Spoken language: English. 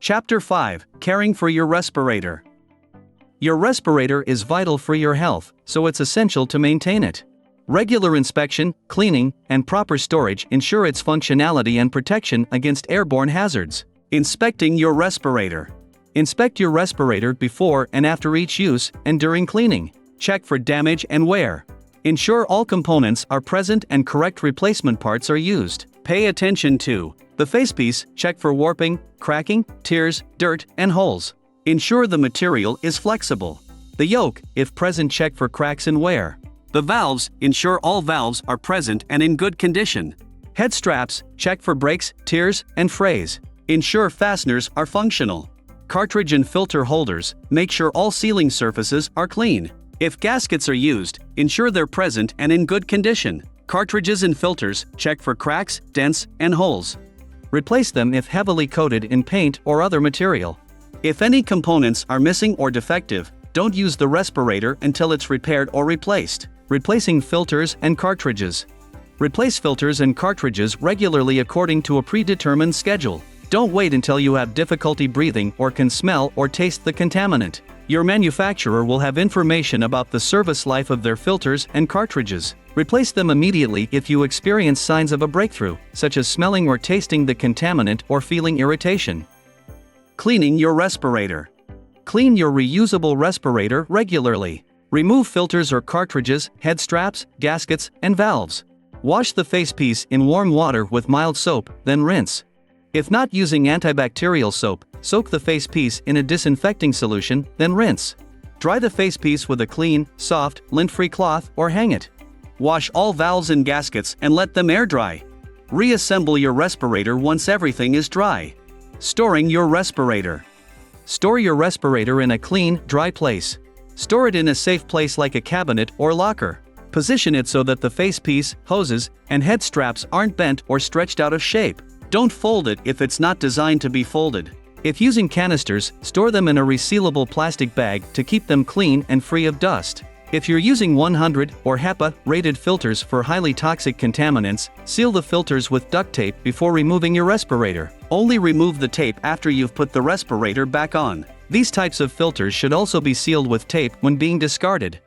Chapter 5: Caring for your respirator. Your respirator is vital for your health, so it's essential to maintain it. Regular inspection, cleaning, and proper storage ensure its functionality and protection against airborne hazards. Inspecting your respirator. Inspect your respirator before and after each use and during cleaning. Check for damage and wear. Ensure all components are present and correct replacement parts are used. Pay attention to the facepiece. Check for warping, cracking, tears, dirt, and holes. Ensure the material is flexible. The yoke, if present, check for cracks and wear. The valves, ensure all valves are present and in good condition. Head straps, check for breaks, tears, and frays. Ensure fasteners are functional. Cartridge and filter holders, make sure all sealing surfaces are clean. If gaskets are used, ensure they're present and in good condition. Cartridges and filters, check for cracks, dents, and holes. Replace them if heavily coated in paint or other material. If any components are missing or defective, don't use the respirator until it's repaired or replaced. Replacing filters and cartridges. Replace filters and cartridges regularly according to a predetermined schedule. Don't wait until you have difficulty breathing or can smell or taste the contaminant. Your manufacturer will have information about the service life of their filters and cartridges. Replace them immediately if you experience signs of a breakthrough, such as smelling or tasting the contaminant or feeling irritation. Cleaning your respirator. Clean your reusable respirator regularly. Remove filters or cartridges, head straps, gaskets, and valves. Wash the facepiece in warm water with mild soap, then rinse. If not using antibacterial soap, soak the facepiece in a disinfecting solution, then rinse. Dry the facepiece with a clean, soft, lint-free cloth or hang it. Wash all valves and gaskets and let them air dry. Reassemble your respirator once everything is dry. Storing your respirator. Store your respirator in a clean, dry place. Store it in a safe place like a cabinet or locker. Position it so that the facepiece, hoses, and head straps aren't bent or stretched out of shape. Don't fold it if it's not designed to be folded. If using canisters, store them in a resealable plastic bag to keep them clean and free of dust. If you're using 100 or HEPA rated filters for highly toxic contaminants, seal the filters with duct tape before removing your respirator. Only remove the tape after you've put the respirator back on. These types of filters should also be sealed with tape when being discarded.